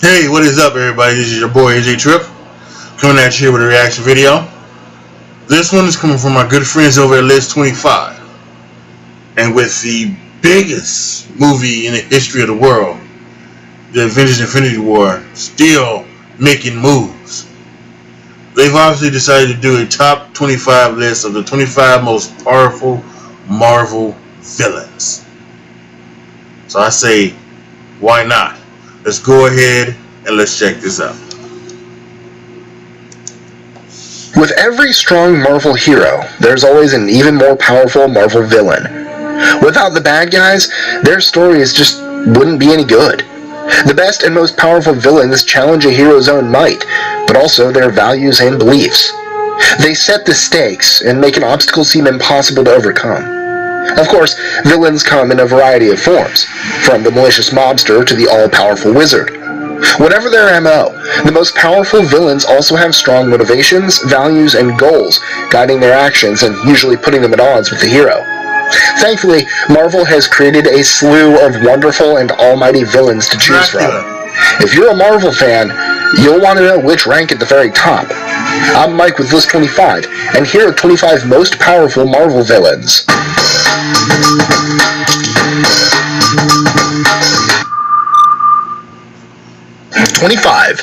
Hey, what is up, everybody? This is your boy AJ Trip coming at you here with a reaction video. This one is coming from my good friends over at List 25, and with the biggest movie in the history of the world, the Avengers Infinity War, still making moves. They've obviously decided to do a top 25 list of the 25 most powerful Marvel villains. So I say, why not? Let's go ahead and let's check this out. With every strong Marvel hero, there's always an even more powerful Marvel villain. Without the bad guys, their stories just wouldn't be any good. The best and most powerful villains challenge a hero's own might, but also their values and beliefs. They set the stakes and make an obstacle seem impossible to overcome. Of course, villains come in a variety of forms, from the malicious mobster to the all-powerful wizard. Whatever their MO, the most powerful villains also have strong motivations, values, and goals, guiding their actions and usually putting them at odds with the hero. Thankfully, Marvel has created a slew of wonderful and almighty villains to choose from. If you're a Marvel fan, you'll want to know which rank at the very top. I'm Mike with List 25, and here are 25 most powerful Marvel villains. 25.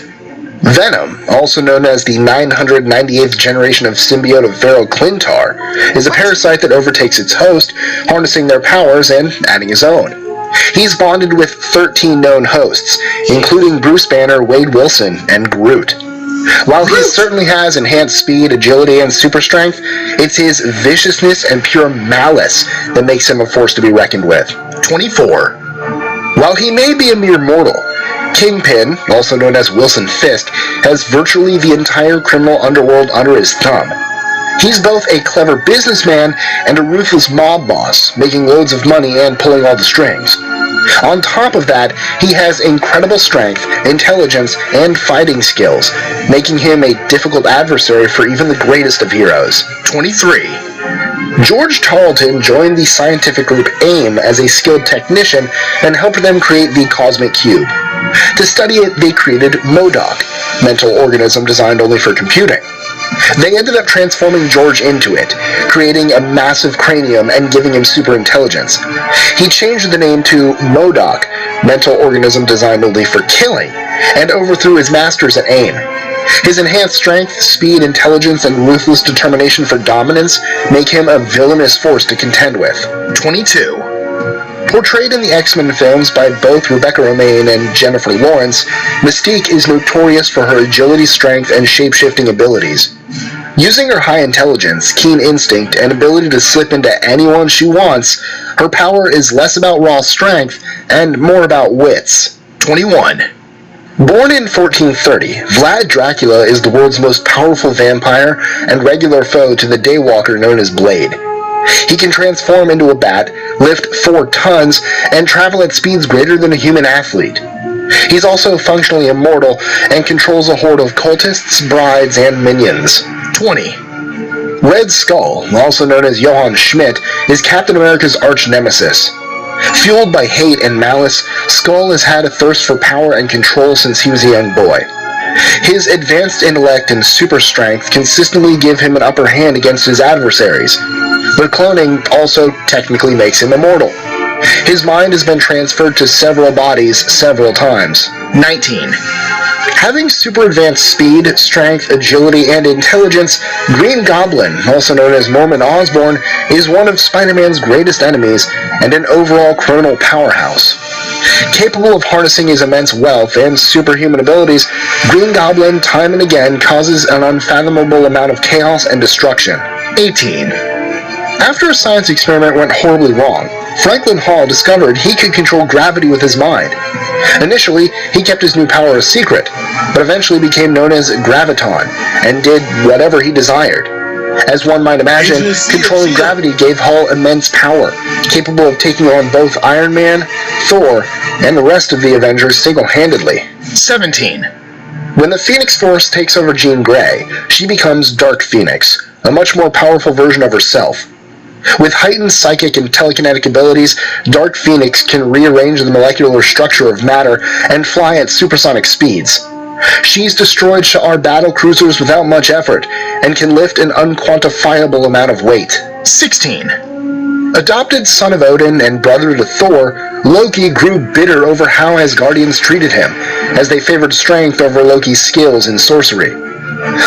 Venom, also known as the 998th generation of symbiote of Pharaoh Clintar, is a parasite that overtakes its host, harnessing their powers and adding his own. He's bonded with 13 known hosts, including Bruce Banner, Wade Wilson, and Groot. While he certainly has enhanced speed, agility, and super strength, it's his viciousness and pure malice that makes him a force to be reckoned with. 24. While he may be a mere mortal, Kingpin, also known as Wilson Fisk, has virtually the entire criminal underworld under his thumb. He's both a clever businessman and a ruthless mob boss, making loads of money and pulling all the strings. On top of that, he has incredible strength, intelligence, and fighting skills, making him a difficult adversary for even the greatest of heroes. 23. George Tarleton joined the scientific group AIM as a skilled technician and helped them create the Cosmic Cube. To study it, they created MODOK, mental organism designed only for computing. They ended up transforming George into it, creating a massive cranium and giving him super intelligence. He changed the name to MODOK, mental organism designed only for killing, and overthrew his masters at AIM. His enhanced strength, speed, intelligence, and ruthless determination for dominance make him a villainous force to contend with. 22. Portrayed in the X-Men films by both Rebecca Romijn and Jennifer Lawrence, Mystique is notorious for her agility, strength, and shape-shifting abilities. Using her high intelligence, keen instinct, and ability to slip into anyone she wants, her power is less about raw strength and more about wits. 21. Born in 1430, Vlad Dracula is the world's most powerful vampire and regular foe to the Daywalker known as Blade. He can transform into a bat, lift 4 tons, and travel at speeds greater than a human athlete. He's also functionally immortal and controls a horde of cultists, brides, and minions. 20. Red Skull, also known as Johann Schmidt, is Captain America's arch-nemesis. Fueled by hate and malice, Skull has had a thirst for power and control since he was a young boy. His advanced intellect and super strength consistently give him an upper hand against his adversaries, but cloning also technically makes him immortal. His mind has been transferred to several bodies several times. 19. Having super advanced speed, strength, agility, and intelligence, Green Goblin, also known as Norman Osborn, is one of Spider-Man's greatest enemies and an overall criminal powerhouse. Capable of harnessing his immense wealth and superhuman abilities, Green Goblin time and again causes an unfathomable amount of chaos and destruction. 18. After a science experiment went horribly wrong, Franklin Hall discovered he could control gravity with his mind. Initially, he kept his new power a secret, but eventually became known as Graviton, and did whatever he desired. As one might imagine, controlling gravity gave Hall immense power, capable of taking on both Iron Man, Thor, and the rest of the Avengers single-handedly. 17. When the Phoenix Force takes over Jean Grey, she becomes Dark Phoenix, a much more powerful version of herself. With heightened psychic and telekinetic abilities, Dark Phoenix can rearrange the molecular structure of matter and fly at supersonic speeds. She's destroyed Shi'ar battle cruisers without much effort, and can lift an unquantifiable amount of weight. 16. Adopted son of Odin and brother to Thor, Loki grew bitter over how Asgardians treated him, as they favored strength over Loki's skills in sorcery.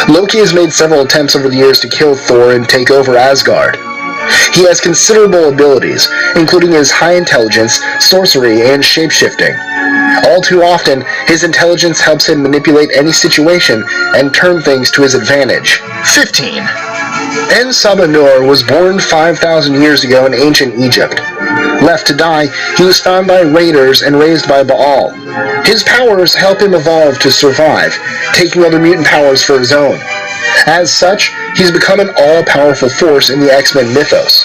Loki has made several attempts over the years to kill Thor and take over Asgard. He has considerable abilities, including his high intelligence, sorcery, and shapeshifting. All too often, his intelligence helps him manipulate any situation and turn things to his advantage. 15. En-Sabah-Nur was born 5,000 years ago in ancient Egypt. Left to die, he was found by raiders and raised by Baal. His powers help him evolve to survive, taking other mutant powers for his own. As such, he's become an all-powerful force in the X-Men mythos.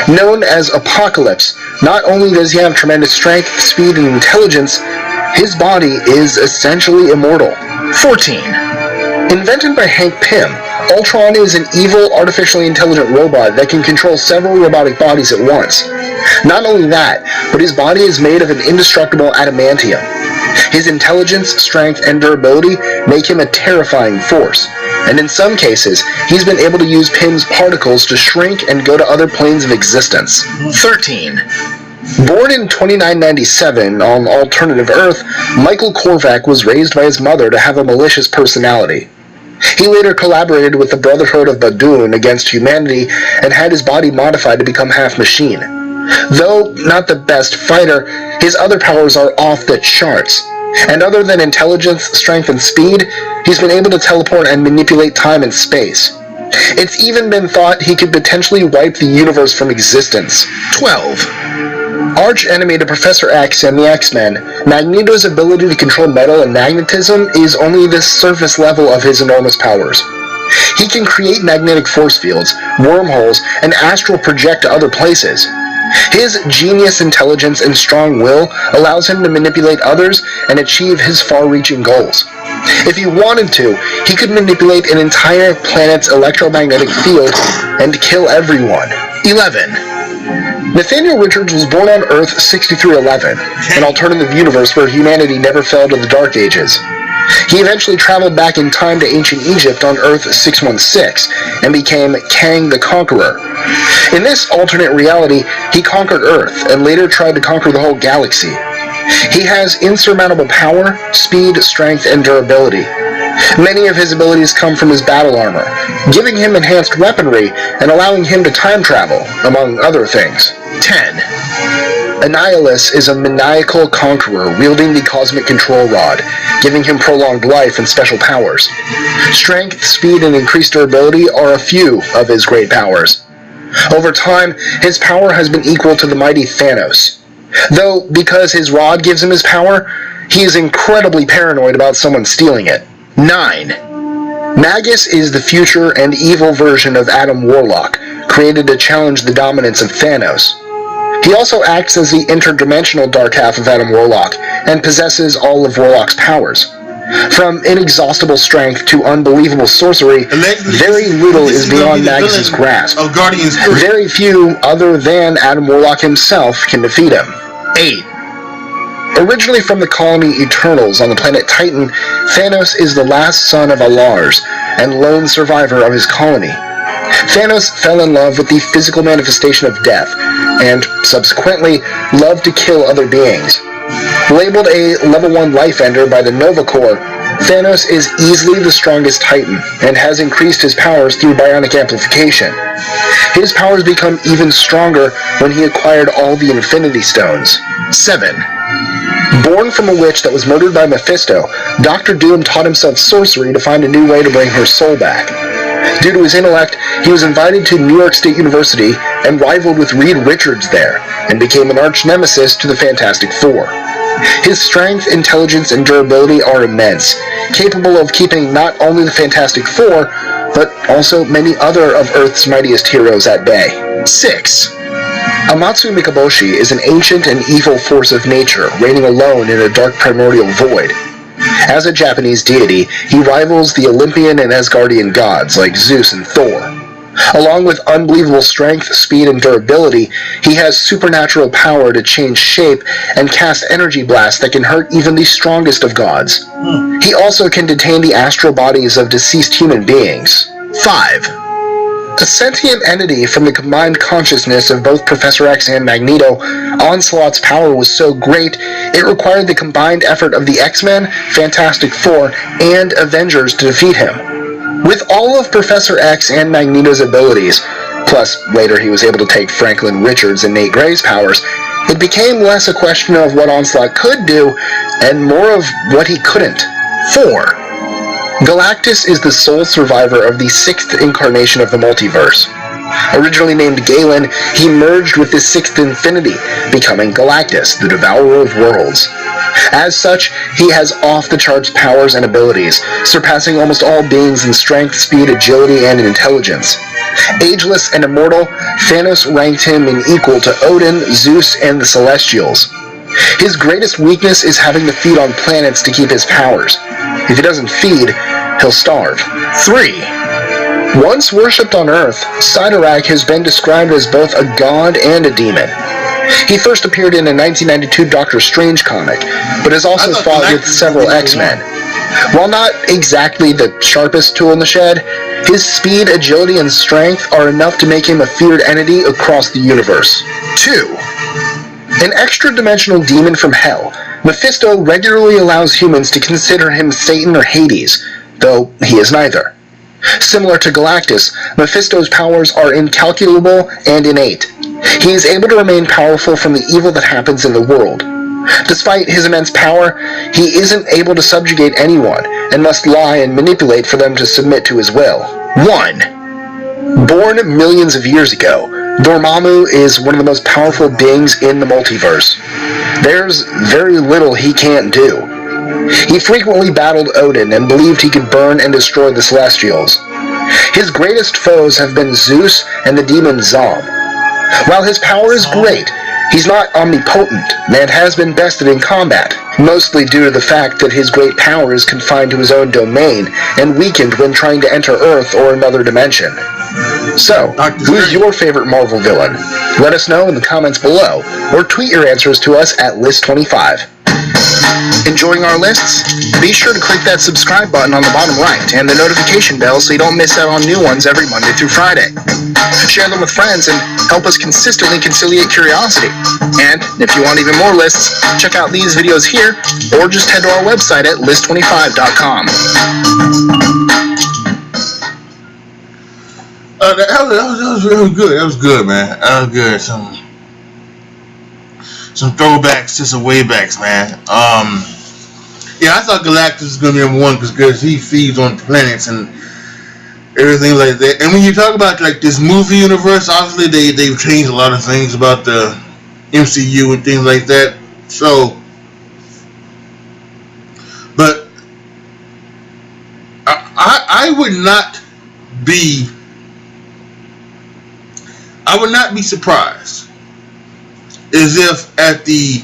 Known as Apocalypse, not only does he have tremendous strength, speed, and intelligence, his body is essentially immortal. 14. Invented by Hank Pym, Ultron is an evil, artificially intelligent robot that can control several robotic bodies at once. Not only that, but his body is made of an indestructible adamantium. His intelligence, strength, and durability make him a terrifying force, and in some cases, he's been able to use Pym's particles to shrink and go to other planes of existence. 13. Born in 2997 on Alternative Earth, Michael Korvac was raised by his mother to have a malicious personality. He later collaborated with the Brotherhood of Badoon against humanity and had his body modified to become half machine. Though not the best fighter, his other powers are off the charts. And other than intelligence, strength, and speed, he's been able to teleport and manipulate time and space. It's even been thought he could potentially wipe the universe from existence. 12. Arch-enemy to Professor X and the X-Men, Magneto's ability to control metal and magnetism is only the surface level of his enormous powers. He can create magnetic force fields, wormholes, and astral project to other places. His genius intelligence and strong will allows him to manipulate others and achieve his far-reaching goals. If he wanted to, he could manipulate an entire planet's electromagnetic field and kill everyone. 11. Nathaniel Richards was born on Earth 6311, an alternative universe where humanity never fell to the Dark Ages. He eventually traveled back in time to ancient Egypt on Earth 616 and became Kang the Conqueror. In this alternate reality, he conquered Earth and later tried to conquer the whole galaxy. He has insurmountable power, speed, strength, and durability. Many of his abilities come from his battle armor, giving him enhanced weaponry and allowing him to time travel, among other things. 10. Annihilus is a maniacal conqueror wielding the Cosmic Control Rod, giving him prolonged life and special powers. Strength, speed, and increased durability are a few of his great powers. Over time, his power has been equal to the mighty Thanos. Though, because his rod gives him his power, he is incredibly paranoid about someone stealing it. 9. Magus is the future and evil version of Adam Warlock, created to challenge the dominance of Thanos. He also acts as the interdimensional dark half of Adam Warlock, and possesses all of Warlock's powers. From inexhaustible strength to unbelievable sorcery, very little is beyond Magus's grasp. Very few, other than Adam Warlock himself, can defeat him. 8. Originally from the colony Eternals on the planet Titan, Thanos is the last son of Alars, and lone survivor of his colony. Thanos fell in love with the physical manifestation of death, and subsequently loved to kill other beings. Labeled a level 1 life ender by the Nova Corps, Thanos is easily the strongest Titan, and has increased his powers through bionic amplification. His powers become even stronger when he acquired all the Infinity Stones. 7. Born from a witch that was murdered by Mephisto, Dr. Doom taught himself sorcery to find a new way to bring her soul back. Due to his intellect, he was invited to New York State University and rivaled with Reed Richards there, and became an arch-nemesis to the Fantastic Four. His strength, intelligence, and durability are immense, capable of keeping not only the Fantastic Four, but also many other of Earth's mightiest heroes at bay. 6. Amatsu Mikaboshi is an ancient and evil force of nature, reigning alone in a dark primordial void. As a Japanese deity, he rivals the Olympian and Asgardian gods like Zeus and Thor. Along with unbelievable strength, speed, and durability, he has supernatural power to change shape and cast energy blasts that can hurt even the strongest of gods. He also can detain the astral bodies of deceased human beings. 5. A sentient entity from the combined consciousness of both Professor X and Magneto, Onslaught's power was so great, it required the combined effort of the X-Men, Fantastic Four, and Avengers to defeat him. With all of Professor X and Magneto's abilities, plus later he was able to take Franklin Richards and Nate Gray's powers, it became less a question of what Onslaught could do, and more of what he couldn't. 4. Galactus is the sole survivor of the 6th incarnation of the multiverse. Originally named Galen, he merged with the 6th Infinity, becoming Galactus, the Devourer of Worlds. As such, he has off-the-charts powers and abilities, surpassing almost all beings in strength, speed, agility, and intelligence. Ageless and immortal, Thanos ranked him in equal to Odin, Zeus, and the Celestials. His greatest weakness is having to feed on planets to keep his powers. If he doesn't feed, he'll starve. 3. Once worshipped on Earth, Cyttorak has been described as both a god and a demon. He first appeared in a 1992 Doctor Strange comic, but has also fought with several X-Men. While not exactly the sharpest tool in the shed, his speed, agility, and strength are enough to make him a feared entity across the universe. 2. An extra-dimensional demon from hell, Mephisto regularly allows humans to consider him Satan or Hades, though he is neither. Similar to Galactus, Mephisto's powers are incalculable and innate. He is able to remain powerful from the evil that happens in the world. Despite his immense power, he isn't able to subjugate anyone, and must lie and manipulate for them to submit to his will. 1. Born millions of years ago, Dormammu is one of the most powerful beings in the multiverse. There's very little he can't do. He frequently battled Odin and believed he could burn and destroy the Celestials. His greatest foes have been Zeus and the demon Zom. While his power is great, he's not omnipotent and has been bested in combat, mostly due to the fact that his great power is confined to his own domain and weakened when trying to enter Earth or another dimension. So, who is your favorite Marvel villain? Let us know in the comments below, or tweet your answers to us at List25. Enjoying our lists? Be sure to click that subscribe button on the bottom right and the notification bell so you don't miss out on new ones every Monday through Friday. Share them with friends and help us consistently conciliate curiosity. And if you want even more lists, check out these videos here or just head to our website at list25.com. That was really good. That was good, man. That was good. Some throwbacks to some waybacks, man. Yeah, I thought Galactus was gonna be number one because he feeds on planets and everything like that. And when you talk about like this movie universe, obviously they've changed a lot of things about the MCU and things like that. So, but I would not be surprised as if at the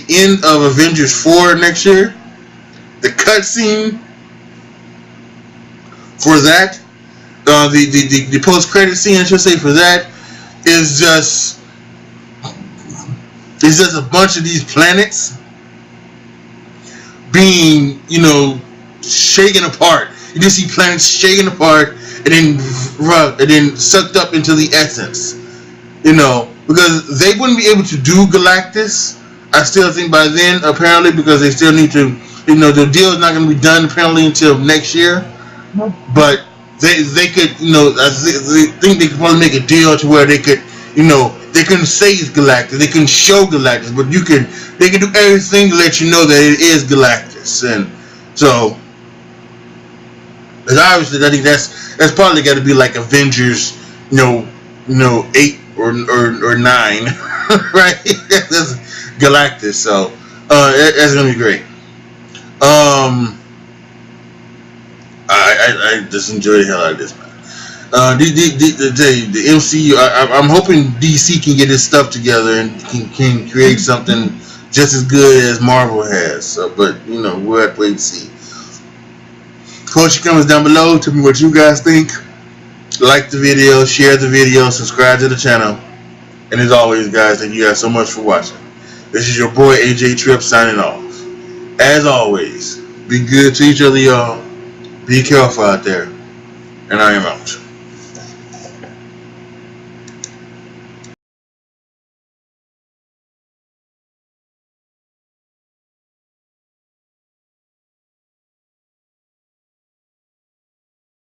end of Avengers 4 next year, the cutscene for that, the post-credit scene, I should say, for that is just a bunch of these planets being, shaken apart. You just see planets shaken apart and then sucked up into the essence, because they wouldn't be able to do Galactus, I still think, by then, apparently, because they still need to, the deal is not going to be done apparently until next year. But they could, I think they could probably make a deal to where they could, they couldn't say it's Galactus, they couldn't show Galactus, but they can do everything to let you know that it is Galactus. And so, obviously, I think that's probably got to be like Avengers, 8 or 9, right? That's Galactus. So that's gonna be great. I just enjoy the hell out of this, man. The MCU. I'm hoping DC can get his stuff together and can create something just as good as Marvel has. So, but we'll have to wait and see. Post your comments down below. Tell me what you guys think. Like the video, share the video, subscribe to the channel. And as always, guys, thank you guys so much for watching. This is your boy AJ Trip signing off. As always, be good to each other, y'all. Be careful out there. And I am out.